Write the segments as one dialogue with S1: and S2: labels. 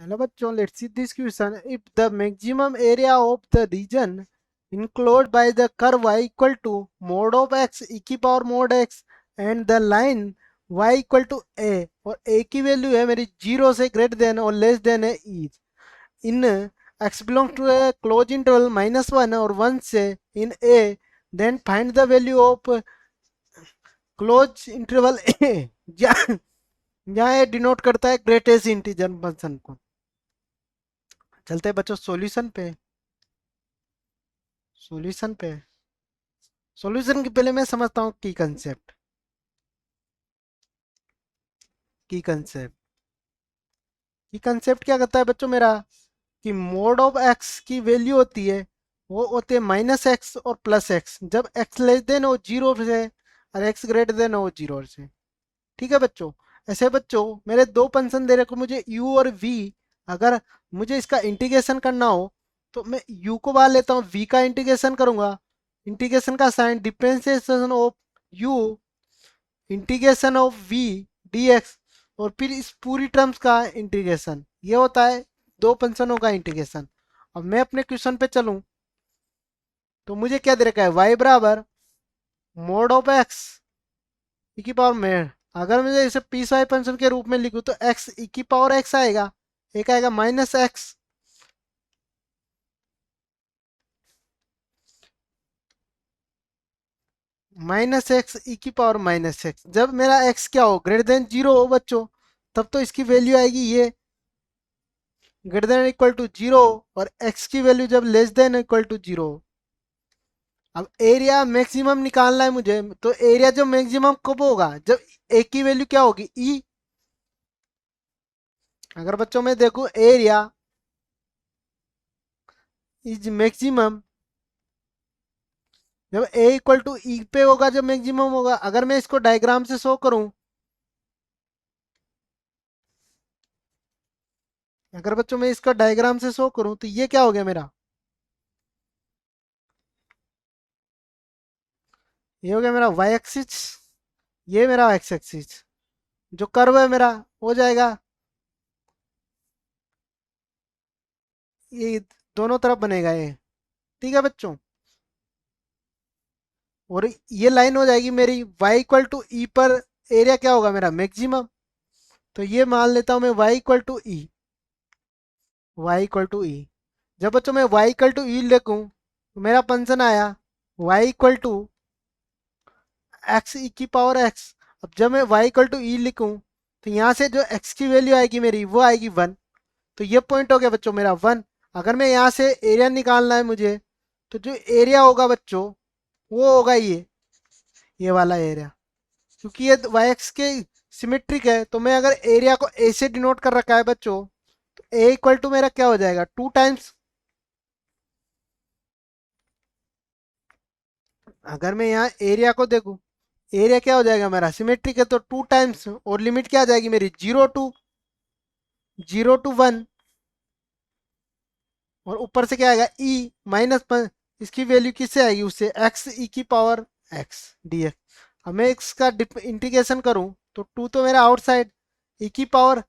S1: Hello bachcho, let's see this question. If the maximum area of the region enclosed by the curve y equal to mod of x e की power mod x and the line y equal to a और a की value है मेरी 0 से greater than और less than है is in x belongs to a closed interval -1 और 1 से in a then find the value of closed interval a जहाँ जहाँ ये डिनोट करता है ग्रेटेस्ट इंटीजर फंक्शन को। चलते हैं बच्चों सॉल्यूशन पे सॉल्यूशन के पहले मैं समझता हूँ की कंसेप्ट क्या करता है बच्चों मेरा कि मोड ऑफ एक्स की वैल्यू होती है वो होते हैं -x और +x जब x लेस देन हो 0 से और x ग्रेटर देन हो 0 से। ठीक है बच्चों। ऐसे बच्चों मेरे दो फंक्शन दे रखे मुझे u और v। अगर मुझे इसका इंटीग्रेशन करना हो तो मैं u को बाहर लेता हूँ, v का इंटीग्रेशन करूंगा। इंटीग्रेशन का sign differentiation of u integration of v dx और फिर इस पूरी टर्म्स का इंटीग्रेशन, ये होता है दो फंक्शनों का इंटीग्रेशन। अब मैं अपने क्वेश्चन पे चलूं तो मुझे क्या दे रखा है y बराबर मोड ऑफ x ई की पावर में। अगर मुझे इसे पीस वाई फंक्शन के रूप में लिखूं तो x ई की पावर x आएगा, एक आएगा -x -x ई की पावर -x। जब मेरा x क्या हो ग्रेटर देन 0 हो बच्चों तब तो इसकी वैल्यू आएगी ये ग्रेटर देन इक्वल टू 0 और x की वैल्यू जब लेस देन इक्वल टू 0। अब एरिया मैक्सिमम निकालना है मुझे तो एरिया जो मैक्सिमम कब होगा जब a की वैल्यू क्या होगी e। अगर बच्चों में देखूं एरिया इज मैक्सिमम जब a इक्वल टू ई पे होगा, जब मैक्सिमम होगा। अगर मैं इसको डायग्राम से शो करूं, अगर बच्चों मैं इसका डायग्राम से शो करूं तो ये क्या हो गया मेरा, ये हो गया मेरा y एक्सिस, ये मेरा x एक्सिस। जो कर्व है मेरा हो जाएगा ये दोनों तरफ बनेगा ये। ठीक है बच्चों। और ये लाइन हो जाएगी मेरी y इक्वल टू ई पर एरिया क्या होगा मेरा मैक्सिमम। तो ये मान लेता हूं मैं y equal to E, y equal to E. जब बच्चों मैं y इक्वल टू ई लिखूं तो मेरा फंक्शन आया y इक्वल टू एक्स ई की पावर एक्स। अब जब मैं y इक्वल टू ई लिखूं तो यहाँ से जो x की वैल्यू आएगी मेरी वो आएगी 1। तो ये पॉइंट हो गया बच्चों मेरा 1। अगर मैं यहाँ से एरिया निकालना है मुझे तो जो एरिया होगा बच्चों वो होगा ये वाला एरिया। क्योंकि ये वाई एक्स के सिमेट्रिक है तो मैं अगर एरिया को ए से डिनोट कर रखा है बच्चों तो ए इक्वल टू मेरा क्या हो जाएगा 2 टाइम्स। अगर मैं यहाँ एरिया को देखूं, एरिया क्या हो जाएगा मेरा सिमेट्रिक है तो 2 टाइम्स और लिमिट क्या आ जाएगी मेरी 0 टू 1 और ऊपर से क्या आएगा ई माइनस इसकी वैल्यू किससे आएगी उससे एक्स ई की पावर एक्स डी एक्स। अब मैं इसका इंटीग्रेशन करूं तो 2 तो मेरा आउटसाइड, ई की पावर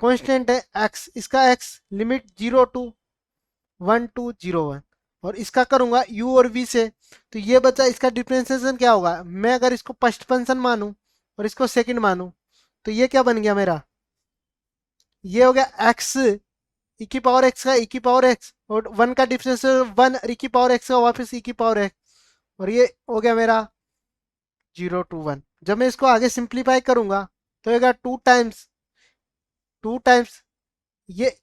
S1: कांस्टेंट है एक्स, इसका एक्स लिमिट 0 टू 1 टू 0 1 और इसका करूंगा u और v से। तो ये बचा इसका डिफरेंशिएशन क्या होगा, मैं अगर इसको फर्स्ट फंक्शन मानूं और इसको सेकंड मानूं तो ये क्या बन गया मेरा, ये हो गया एक्स ई की पावर एक्स का ई की पावर एक्स और 1 का डिफरेंस 1 ई की पावर एक्स का वापस ई की पावर एक्स और ये हो गया मेरा 0 टू 1। जब मैं इसको आगे सिंप्लीफाई करूंगा तो होगा 2 टाइम्स ये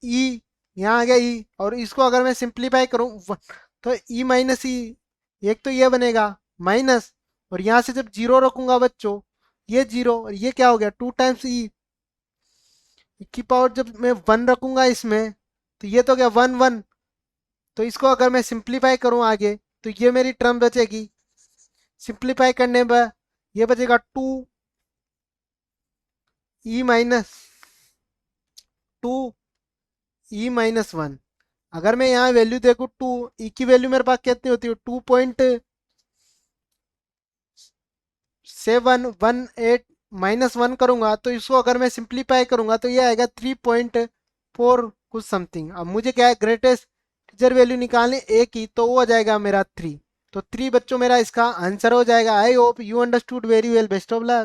S1: ई, यहाँ आ गया ई और इसको अगर मैं सिंप्लीफाई करूं तो ई माइनस ई, एक तो ये बनेगा माइनस और यहाँ से जब 0 रखूंगा बच्चों ये 0 और ये क्या हो गया 2 टाइम्स ई की पावर। जब मैं 1 रखूंगा इसमें तो ये तो गया 1 1। तो इसको अगर मैं सिंप्लीफाई करूं आगे तो ये मेरी टर्म बचेगी, सिंप्लीफाई करने पर ये बचेगा 2 ई माइनस 1। अगर मैं यहाँ वैल्यू देखूं 2 ई की वैल्यू मेरे पास कितनी होती है 2.718 -1 करूंगा तो इसको अगर मैं सिंप्लीफाई करूंगा तो ये आएगा 3.4 कुछ समथिंग। अब मुझे क्या है, ग्रेटेस्ट टीचर वैल्यू निकालने ए की, तो वो आ जाएगा मेरा 3। तो 3 बच्चों मेरा इसका आंसर हो जाएगा। I hope you understood very well. Best of luck.